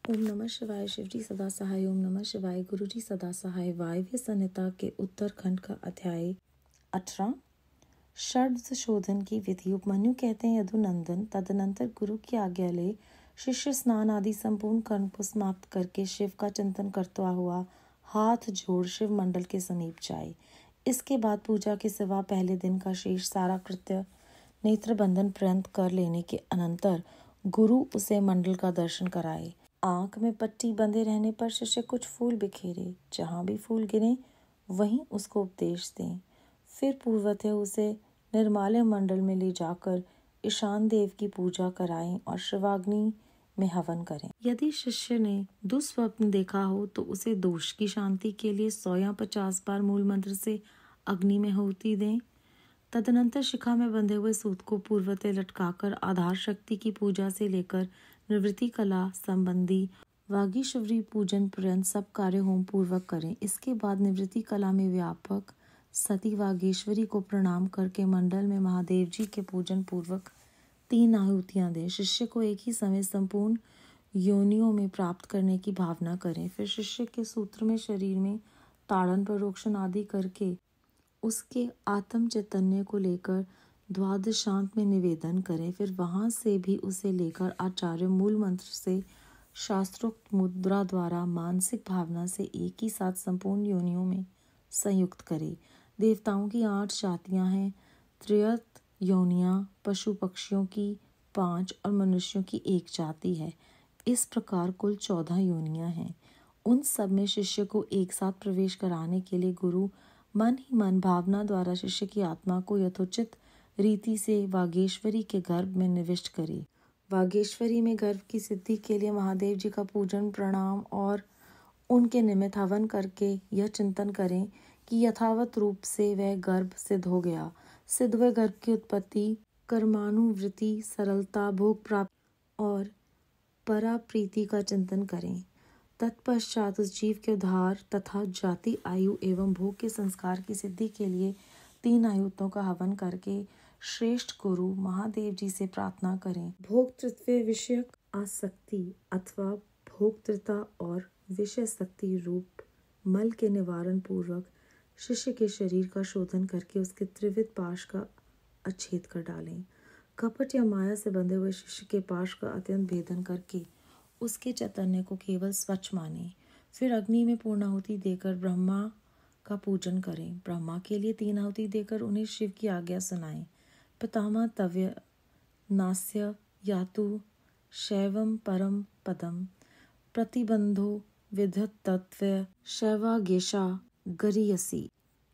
ओम नमः शिवाय। शिवजी सदा सहाय। ओम नमः शिवाय। गुरुजी सदा सहाय। वायव्य संहिता के उत्तरखंड का अध्याय 18 षड्ज शोधन की विधि। उपमन्यु कहते हैं, यदुनंदन, तदनंतर गुरु की आज्ञा ले शिष्य स्नान आदि संपूर्ण कर्म को समाप्त करके शिव का चिंतन करता हुआ हाथ जोड़ शिव मंडल के समीप जाए। इसके बाद पूजा के सिवा पहले दिन का शेष सारा कृत्य नेत्र बंधन पर्यंत कर लेने के अनंतर गुरु उसे मंडल का दर्शन कराए। आंख में पट्टी बंधे रहने पर शिष्य कुछ फूल बिखेरे, जहाँ भी फूल गिरे वहीं उसको उपदेश दें। फिर पूर्वतः उसे निर्माल्य मंडल में ले जाकर ईशान देव की पूजा कराएं और शिवाग्नि में हवन करें। यदि शिष्य ने दुस्वप्न देखा हो तो उसे दोष की शांति के लिए 100 या 50 बार मूल मंत्र से अग्नि में आहुति दें। तदनंतर शिखा में बंधे हुए सूत को पूर्वतः लटकाकर आधार शक्ति की पूजा से लेकर निवृत्ति कला संबंधी वागीश्वरी पूजन पर्यंत सब कार्य होम पूर्वक करें। इसके बाद निवृत्ति कला में व्यापक सती वागेश्वरी को प्रणाम करके मंडल में महादेव जी के पूजन पूर्वक 3 आहुतियां दें। शिष्य को एक ही समय संपूर्ण योनियों में प्राप्त करने की भावना करें। फिर शिष्य के सूत्र में शरीर में ताड़न प्रोक्षण आदि करके उसके आत्म चैतन्य को लेकर द्वादशांत में निवेदन करें। फिर वहां से भी उसे लेकर आचार्य मूल मंत्र से शास्त्रोक्त मुद्रा द्वारा मानसिक भावना से एक ही साथ संपूर्ण योनियों में संयुक्त करे। देवताओं की 8 जातियां हैं। त्रियत योनियां पशु पक्षियों की 5 और मनुष्यों की 1 जाति है। इस प्रकार कुल 14 योनियां हैं। उन सब में शिष्य को एक साथ प्रवेश कराने के लिए गुरु मन ही मन भावना द्वारा शिष्य की आत्मा को यथोचित रीति से वागेश्वरी के गर्भ में निविष्ट करे। वागेश्वरी में गर्भ की सिद्धि के लिए महादेव जी का पूजन प्रणाम और उनके निमित्त हवन करके यह चिंतन करें कि यथावत रूप से वह गर्भ सिद्ध हो गया। सिद्ध हुए गर्भ की उत्पत्ति, कर्मानुवृत्ति, सरलता, भोग प्राप्त और पराप्रीति का चिंतन करें। तत्पश्चात उस जीव के उद्धार तथा जाति, आयु एवं भोग के संस्कार की सिद्धि के लिए 3 आहुतियों का हवन करके श्रेष्ठ गुरु महादेव जी से प्रार्थना करें। भोक्तृत्व विषयक आसक्ति अथवा भोक्तृता और विषय शक्ति रूप मल के निवारण पूर्वक शिष्य के शरीर का शोधन करके उसके त्रिविध पाश का अच्छेद कर डालें। कपट या माया से बंधे हुए शिष्य के पाश का अत्यंत भेदन करके उसके चैतन्य को केवल स्वच्छ माने। फिर अग्नि में पूर्णाहुति देकर ब्रह्मा का पूजन करें। ब्रह्मा के लिए 3 आहुति देकर उन्हें शिव की आज्ञा सुनाएं। पितामह तव्य नास्य यातु शैवम परम पदम प्रतिबंधो विधत तत्व शैवागेशा गरीयसी।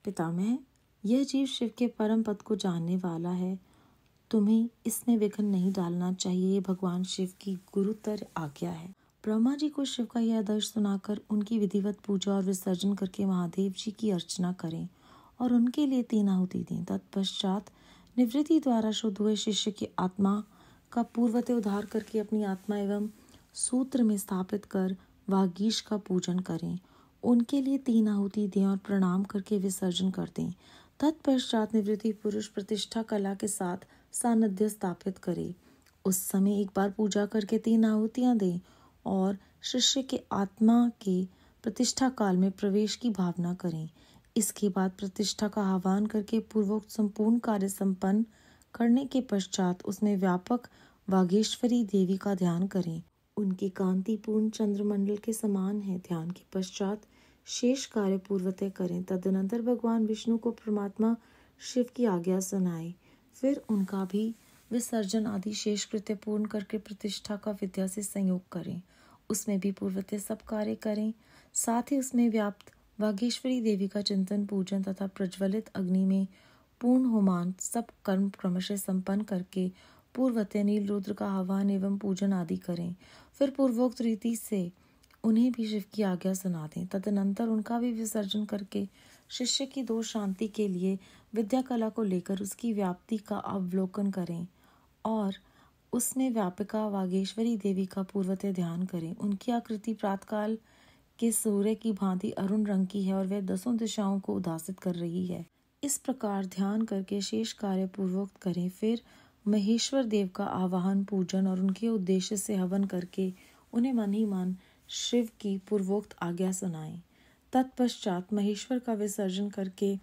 पितामह, यह जीव शिव के परम पद को जानने वाला है। तुम्हें इसमें विघ्न नहीं डालना चाहिए। ये भगवान शिव की गुरुतर आज्ञा है। ब्रह्मा जी को शिव का यह आदेश सुनाकर उनकी विधिवत पूजा और विसर्जन करके महादेव जी की अर्चना करें और उनके लिए 3 आहुति दें। तत्पश्चात निवृत्ति द्वारा शुद्ध हुए शिष्य की आत्मा का पूर्वतः उद्धार करके अपनी आत्मा एवं सूत्र में स्थापित कर वागीश का पूजन करें। उनके लिए 3 आहुति दें और प्रणाम करके विसर्जन कर दें। तत्पश्चात निवृत्ति पुरुष प्रतिष्ठा कला के साथ सानिध्य स्थापित करे। उस समय एक बार पूजा करके 3 आहुतियां दें और शिष्य के आत्मा के प्रतिष्ठा काल में प्रवेश की भावना करें। इसके बाद प्रतिष्ठा का आह्वान करके पूर्वोक्त संपूर्ण कार्य संपन्न करने के पश्चात उसमें व्यापक वागेश्वरी देवी का ध्यान करें। उनकी कांतिपूर्ण चंद्रमंडल के समान है। ध्यान के पश्चात शेष कार्य पूर्वतः करें। तदनंतर भगवान विष्णु को परमात्मा शिव की आज्ञा सुनाए। फिर उनका भी विसर्जन आदि शेष कृत्य पूर्ण करके प्रतिष्ठा का विद्या से संयोग करें। उसमें भी पूर्वतः सब कार्य करें। साथ ही उसमें व्याप्त वागेश्वरी देवी का चिंतन, पूजन तथा प्रज्वलित अग्नि में पूर्ण होमान सब कर्म क्रमशः संपन्न करके पूर्वतः नील रुद्र का आह्वान एवं पूजन आदि करें। फिर पूर्वोक्त रीति से उन्हें भी शिव की आज्ञा सुना दें। तदनंतर उनका भी विसर्जन करके शिष्य की दोष शांति के लिए विद्या कला को लेकर उसकी व्याप्ति का अवलोकन करें और उसमें व्यापिका वागेश्वरी देवी का पूर्वतः ध्यान करें। उनकी आकृति प्रातःकाल के सूर्य की भांति अरुण रंग की है और वह 10 दिशाओं को उदासित कर रही है। इस प्रकार ध्यान करके शेष कार्य पूर्वोक्त करें। फिर महेश्वर देव का आवाहन, पूजन और उनके उद्देश्य से हवन करके उन्हें मन ही मन शिव की पूर्वोक्त आज्ञा सुनाएं। तत्पश्चात महेश्वर का विसर्जन करके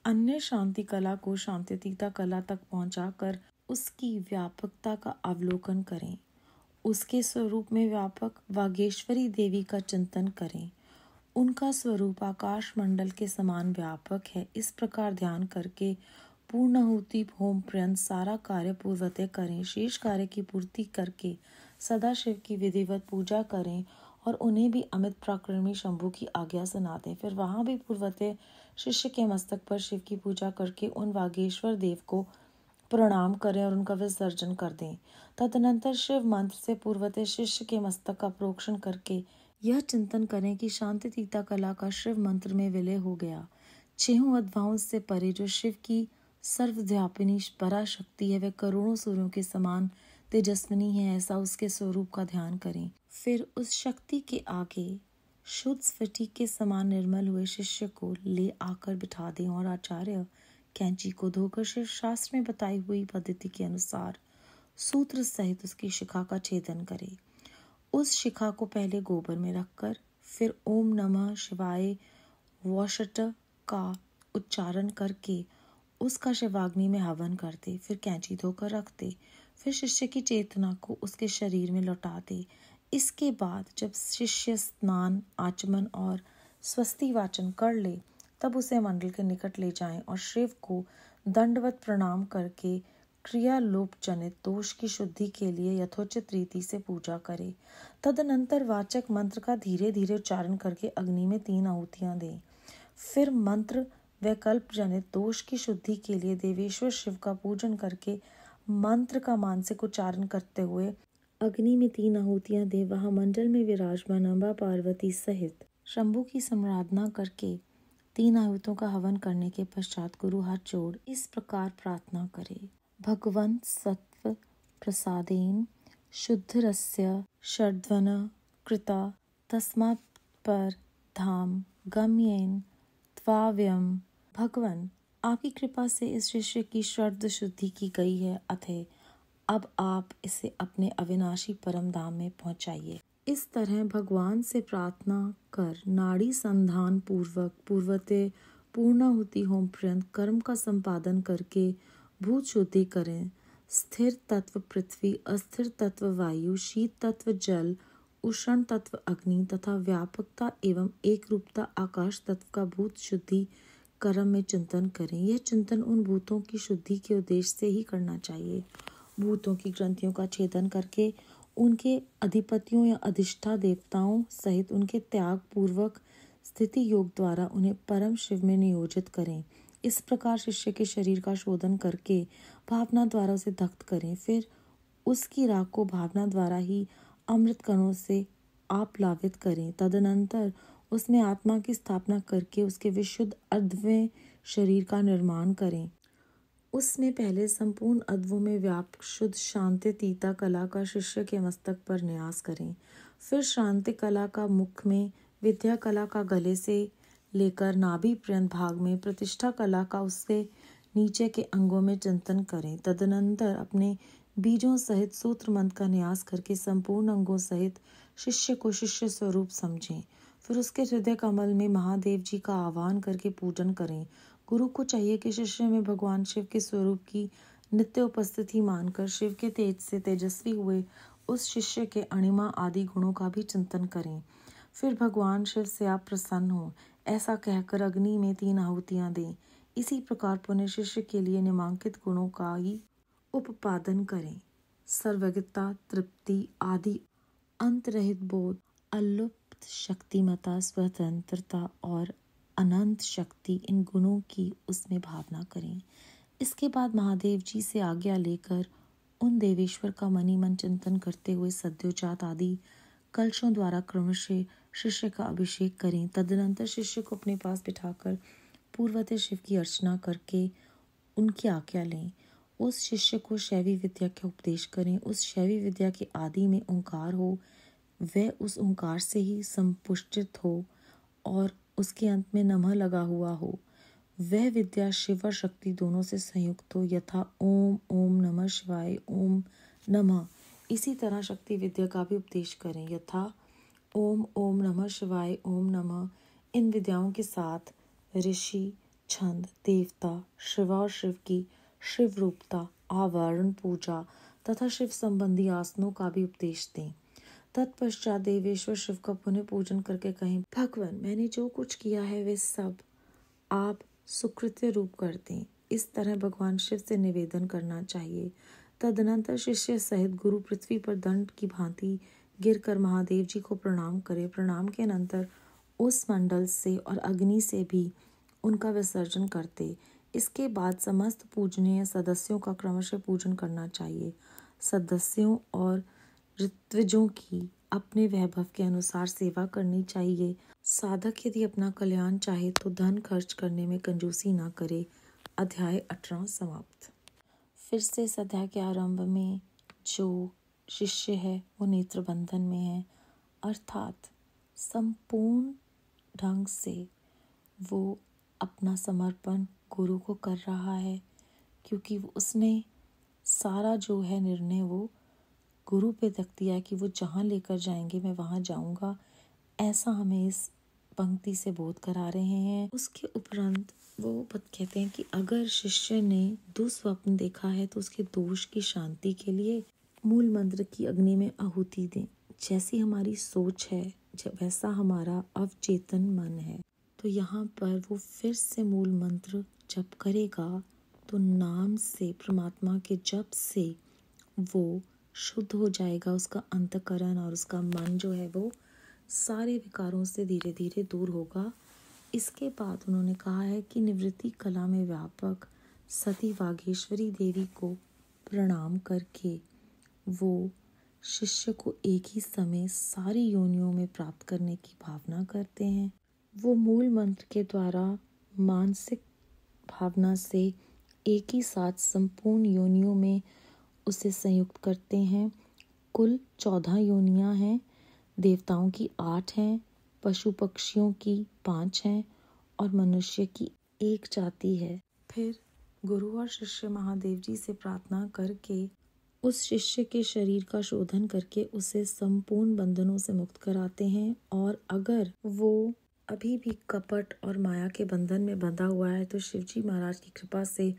अन्य शांति कला को शांतितीता कला तक पहुंचाकर उसकी व्यापकता का अवलोकन करें। उसके स्वरूप में व्यापक वागेश्वरी देवी का चिंतन करें। उनका स्वरूप आकाश मंडल के समान व्यापक है। इस प्रकार ध्यान करके पूर्णाहुति होम पर्यंत सारा कार्य पूर्वतः करें। शेष कार्य की पूर्ति करके सदा शिव की विधिवत पूजा करें और उन्हें भी अमित पराक्रमी शंभु की आज्ञा सुना दें। फिर वहां भी पूर्वतः शिष्य के मस्तक पर शिव की पूजा करके उन वागेश्वर देव को प्रणाम करें और उनका विसर्जन कर दें। तदनंतर शिव मंत्र से पूर्वतः शिष्य के मस्तक का प्रोक्षण करके यह चिंतन करें कि शांतितीता कला का शिव मंत्र में विलय हो गया। छहों अध्यायों से परे जो शिव की सर्वव्यापिनी पराशक्ति है वह करोड़ों सूर्यों के समान तेजस्विनी है, ऐसा उसके स्वरूप का ध्यान करें। फिर उस शक्ति के आगे शुद्ध स्फटिक के समान निर्मल हुए शिष्य को ले आकर बिठा दें और आचार्य कैंची को धोकर शिव शास्त्र में बताई हुई पद्धति के अनुसार सूत्र सहित उसकी शिखा का छेदन करे। उस शिखा को पहले गोबर में रखकर फिर ओम नमः शिवाय वॉशट का उच्चारण करके उसका शिवाग्नि में हवन कर दे। फिर कैंची धोकर रख दे। फिर शिष्य की चेतना को उसके शरीर में लौटा दे। इसके बाद जब शिष्य स्नान आचमन और स्वस्ति वाचन कर ले तब उसे मंडल के निकट ले जाएं और शिव को दंडवत प्रणाम करके क्रियालोप जनित दोष की शुद्धि के लिए यथोचित रीति से पूजा करे। तदनंतर वाचक मंत्र का धीरे धीरे उच्चारण करके अग्नि में 3 आहुतियां दें। फिर मंत्र वैकल्प जनित दोष की शुद्धि के लिए देवेश्वर शिव का पूजन करके मंत्र का मानसिक उच्चारण करते हुए अग्नि में 3 आहुतियां दे। वहां मंडल में विराजमान अम्बा पार्वती सहित शंभु की सम्राधना करके 3 आहुतियों का हवन करने के पश्चात गुरु हाथ जोड़ इस प्रकार प्रार्थना करे। भगवन् सत्व प्रसादेन शुद्धरस्य षड्वन कृता तस्मात् पर धाम गम्येन त्वाव्यम। भगवान, आपकी कृपा से इस शिष्य की श्रद्ध शुद्धि की गई है, अतः अब आप इसे अपने अविनाशी परम धाम में पहुंचाइए। इस तरह भगवान से प्रार्थना कर नाड़ी संधान पूर्वक पूर्वतः पूर्णाहुति होम पर्यंत कर्म का संपादन करके भूत शुद्धि करें। स्थिर तत्व पृथ्वी, अस्थिर तत्व वायु, शीत तत्व जल, उष्ण तत्व अग्नि तथा व्यापकता एवं एक रूपता आकाश तत्व का भूत शुद्धि कर्म में चिंतन करें। यह चिंतन उन भूतों की शुद्धि के उद्देश्य से ही करना चाहिए। भूतों की ग्रंथियों का छेदन करके उनके अधिपतियों या अधिष्ठा देवताओं सहित उनके त्याग पूर्वक स्थिति योग द्वारा उन्हें परम शिव में नियोजित करें। इस प्रकार शिष्य के शरीर का शोधन करके भावना द्वारा उसे दग्ध करें। फिर उसकी राख को भावना द्वारा ही अमृत कणों से आप्लावित करें। तदनंतर उसमें आत्मा की स्थापना करके उसके विशुद्ध अर्धवें शरीर का निर्माण करें। उसमें पहले संपूर्ण अद्वों में व्यापक शुद्ध शांतितीता कला का शिष्य के मस्तक पर न्यास करें। फिर शांति कला का मुख में, विद्या कला का गले से लेकर नाभि पर्यंत भाग में, प्रतिष्ठा कला का उससे नीचे के अंगों में चिंतन करें। तदनंतर अपने बीजों सहित सूत्र मंत्र का न्यास करके संपूर्ण अंगों सहित शिष्य को शिष्य स्वरूप समझें। फिर उसके हृदय कमल में महादेव जी का आह्वान करके पूजन करें। गुरु को चाहिए कि शिष्य में भगवान शिव के स्वरूप की नित्य उपस्थिति मानकर शिव के तेज से तेजस्वी हुए उस शिष्य के अणिमा आदि गुणों का भी चिंतन करें। फिर भगवान शिव से आप प्रसन्न हो ऐसा कहकर अग्नि में 3 आहुतियां दें। इसी प्रकार पुण्य शिष्य के लिए निम्नांकित गुणों का ही उपादन करें। सर्वज्ञता, तृप्ति आदि, अंत रहित बोध, अलुप्त शक्तिमता, स्वतंत्रता और अनंत शक्ति, इन गुणों की उसमें भावना करें। इसके बाद महादेव जी से आज्ञा लेकर उन देवेश्वर का मनी मन चिंतन करते हुए सद्योजात आदि कलशों द्वारा क्रमशः शिष्य का अभिषेक करें। तदनंतर शिष्य को अपने पास बिठाकर पूर्वतः शिव की अर्चना करके उनकी आज्ञा लें। उस शिष्य को शैवी विद्या का उपदेश करें। उस शैवी विद्या के आदि में ओंकार हो, वह उस ओंकार से ही संपुष्टित हो और उसके अंत में नमः लगा हुआ हो। वह विद्या शिव और शक्ति दोनों से संयुक्त हो, यथा ओम ओम नमः शिवाय, ओम नमः। इसी तरह शक्ति विद्या का भी उपदेश करें। यथा ओम ओम नमः शिवाय, ओम नमः, इन विद्याओं के साथ ऋषि, छंद, देवता, शिव और शिव की शिव रूपता, आवरण पूजा तथा शिव संबंधी आसनों का भी उपदेश दें। तत्पश्चात देवेश्वर शिव का पुनः पूजन करके कहें, भगवान मैंने जो कुछ किया है वे सब आप सुकृत्य रूप कर दें। इस तरह भगवान शिव से निवेदन करना चाहिए। तदनंतर शिष्य सहित गुरु पृथ्वी पर दंड की भांति गिरकर महादेव जी को प्रणाम करे। प्रणाम के अनंतर उस मंडल से और अग्नि से भी उनका विसर्जन करते। इसके बाद समस्त पूजनीय सदस्यों का क्रमशः पूजन करना चाहिए। सदस्यों और ऋत्विजों की अपने वैभव के अनुसार सेवा करनी चाहिए। साधक यदि अपना कल्याण चाहे तो धन खर्च करने में कंजूसी ना करे। अध्याय 18 समाप्त। फिर से इस अध्याय के आरंभ में जो शिष्य है वो नेत्र बंधन में है, अर्थात संपूर्ण ढंग से वो अपना समर्पण गुरु को कर रहा है, क्योंकि उसने सारा जो है निर्णय वो गुरु पे रख दिया है कि वो जहाँ लेकर जाएंगे मैं वहाँ जाऊँगा। ऐसा हमें इस पंक्ति से बोध करा रहे हैं। उसके उपरांत वो कहते हैं कि अगर शिष्य ने दुस्वप्न देखा है तो उसके दोष की शांति के लिए मूल मंत्र की अग्नि में आहुति दें। जैसी हमारी सोच है वैसा हमारा अवचेतन मन है। तो यहाँ पर वो फिर से मूल मंत्र जप करेगा तो नाम से, परमात्मा के जप से वो शुद्ध हो जाएगा। उसका अंतःकरण और उसका मन जो है वो सारे विकारों से धीरे धीरे दूर होगा। इसके बाद उन्होंने कहा है कि निवृत्ति कला में व्यापक सती वागेश्वरी देवी को प्रणाम करके वो शिष्य को एक ही समय सारी योनियों में प्राप्त करने की भावना करते हैं। वो मूल मंत्र के द्वारा मानसिक भावना से एक ही साथ संपूर्ण योनियों में उसे संयुक्त करते हैं। कुल 14 योनियां हैं। देवताओं की 8 हैं, पशु पक्षियों की 5 हैं और मनुष्य की 1 जाति है। फिर गुरु और शिष्य महादेव जी से प्रार्थना करके उस शिष्य के शरीर का शोधन करके उसे संपूर्ण बंधनों से मुक्त कराते हैं। और अगर वो अभी भी कपट और माया के बंधन में बंधा हुआ है तो शिवजी महाराज की कृपा से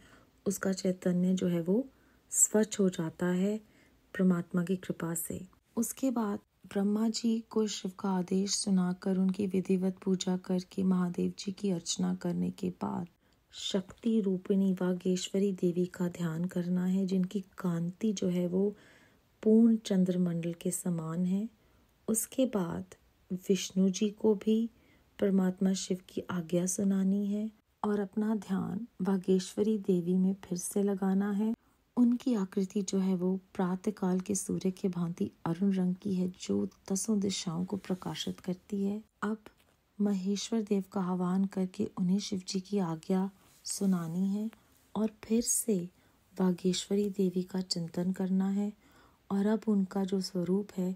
उसका चैतन्य जो है वो स्वच्छ हो जाता है परमात्मा की कृपा से। उसके बाद ब्रह्मा जी को शिव का आदेश सुनाकर उनकी विधिवत पूजा करके महादेव जी की अर्चना करने के बाद शक्ति रूपिणी वागेश्वरी देवी का ध्यान करना है, जिनकी कांति जो है वो पूर्ण चंद्रमंडल के समान है। उसके बाद विष्णु जी को भी परमात्मा शिव की आज्ञा सुनानी है और अपना ध्यान वागेश्वरी देवी में फिर से लगाना है। उनकी आकृति जो है वो प्रातःकाल के सूर्य के भांति अरुण रंग की है, जो 10 दिशाओं को प्रकाशित करती है। अब महेश्वर देव का आह्वान करके उन्हें शिव जी की आज्ञा सुनानी है और फिर से वागेश्वरी देवी का चिंतन करना है। और अब उनका जो स्वरूप है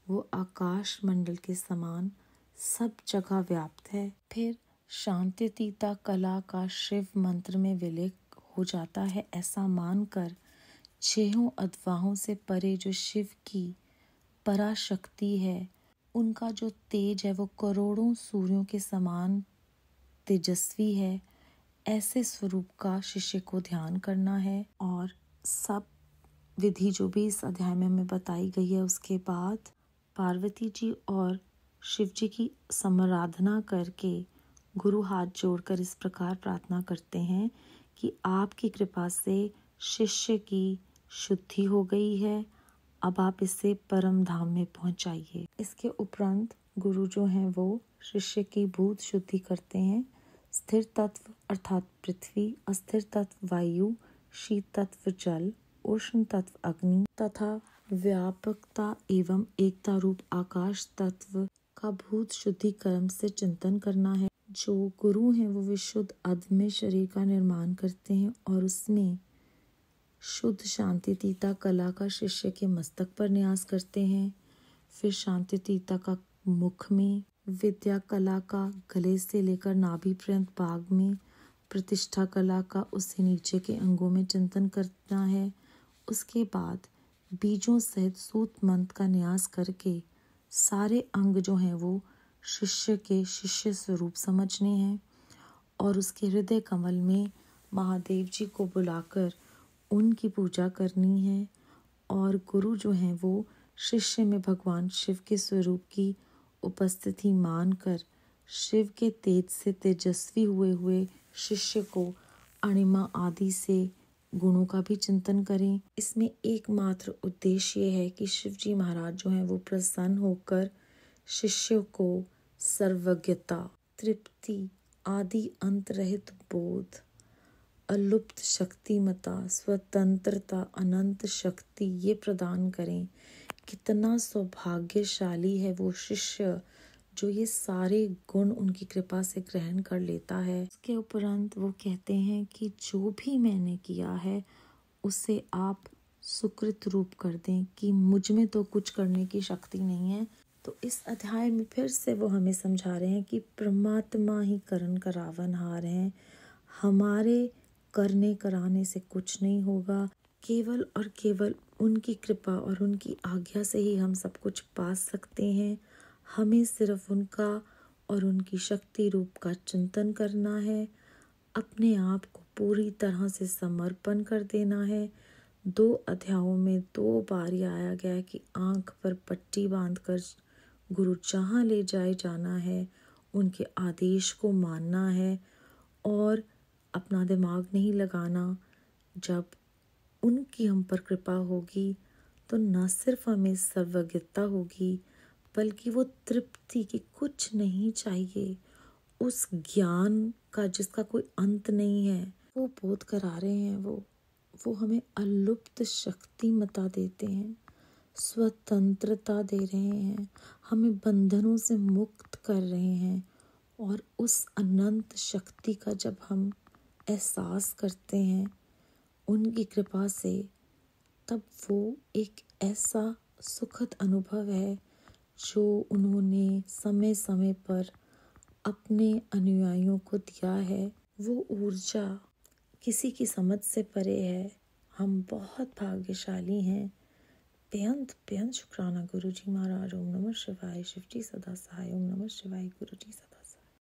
वो आकाश मंडल के समान सब जगह व्याप्त है। फिर शांतितीता कला का शिव मंत्र में विलय हो जाता है। ऐसा मानकर 6 अथवाओं से परे जो शिव की पराशक्ति है, उनका जो तेज है वो करोड़ों सूर्यों के समान तेजस्वी है। ऐसे स्वरूप का शिष्य को ध्यान करना है। और सब विधि जो भी इस अध्याय में हमें बताई गई है उसके बाद पार्वती जी और शिव जी की समाराधना करके गुरु हाथ जोड़कर इस प्रकार प्रार्थना करते हैं कि आपकी कृपा से शिष्य की शुद्धि हो गई है, अब आप इसे परम धाम में पहुंचाइए। इसके उपरांत गुरु जो हैं वो शिष्य की भूत शुद्धि करते हैं। स्थिर तत्व अर्थात पृथ्वी, अस्थिर तत्व वायु, शीत तत्व जल, उष्ण तत्व अग्नि तथा व्यापकता एवं एकता रूप आकाश तत्व का भूत शुद्धि कर्म से चिंतन करना है। जो गुरु हैं वो विशुद्ध अदम्य शरीर का निर्माण करते हैं और उसमें शुद्ध शांतितीता कला का शिष्य के मस्तक पर न्यास करते हैं। फिर शांतितीता का मुख में, विद्या कला का गले से लेकर नाभि पर्यंत भाग में, प्रतिष्ठा कला का उससे नीचे के अंगों में चिंतन करना है। उसके बाद बीजों सहित सूत मंत्र का न्यास करके सारे अंग जो हैं वो शिष्य के शिष्य स्वरूप समझने हैं और उसके हृदय कमल में महादेव जी को बुलाकर उनकी पूजा करनी है। और गुरु जो हैं वो शिष्य में भगवान शिव के स्वरूप की उपस्थिति मानकर शिव के तेज से तेजस्वी हुए हुए शिष्य को अणिमा आदि से गुणों का भी चिंतन करें। इसमें एकमात्र उद्देश्य ये है कि शिव जी महाराज जो हैं वो प्रसन्न होकर शिष्यों को सर्वज्ञता, तृप्ति, आदि अंत रहित बोध, अलुप्त शक्तिमता, स्वतंत्रता, अनंत शक्ति ये प्रदान करें। कितना सौभाग्यशाली है वो शिष्य जो ये सारे गुण उनकी कृपा से ग्रहण कर लेता है। इसके उपरांत वो कहते हैं कि जो भी मैंने किया है उसे आप सुकृत रूप कर दें, कि मुझ में तो कुछ करने की शक्ति नहीं है। तो इस अध्याय में फिर से वो हमें समझा रहे हैं कि परमात्मा ही करन करावनहार हैं। हमारे करने कराने से कुछ नहीं होगा, केवल और केवल उनकी कृपा और उनकी आज्ञा से ही हम सब कुछ पा सकते हैं। हमें सिर्फ उनका और उनकी शक्ति रूप का चिंतन करना है, अपने आप को पूरी तरह से समर्पण कर देना है। 2 अध्यायों में 2 बार ये आया गया है कि आंख पर पट्टी बांधकर गुरु जहाँ ले जाए जाना है, उनके आदेश को मानना है और अपना दिमाग नहीं लगाना। जब उनकी हम पर कृपा होगी तो न सिर्फ हमें सर्वज्ञता होगी बल्कि वो तृप्ति की कुछ नहीं चाहिए, उस ज्ञान का जिसका कोई अंत नहीं है वो बोध करा रहे हैं। वो हमें अलुप्त शक्तिमता देते हैं, स्वतंत्रता दे रहे हैं, हमें बंधनों से मुक्त कर रहे हैं। और उस अनंत शक्ति का जब हम एहसास करते हैं उनकी कृपा से, तब वो एक ऐसा सुखद अनुभव है जो उन्होंने समय समय पर अपने अनुयायियों को दिया है। वो ऊर्जा किसी की समझ से परे है। हम बहुत भाग्यशाली हैं। बेअंत बेअंत शुक्राना गुरु जी महाराज। ओम नमः शिवाय। शिव जी सदा सहाय। ओम नमः शिवाय। गुरु जी सदा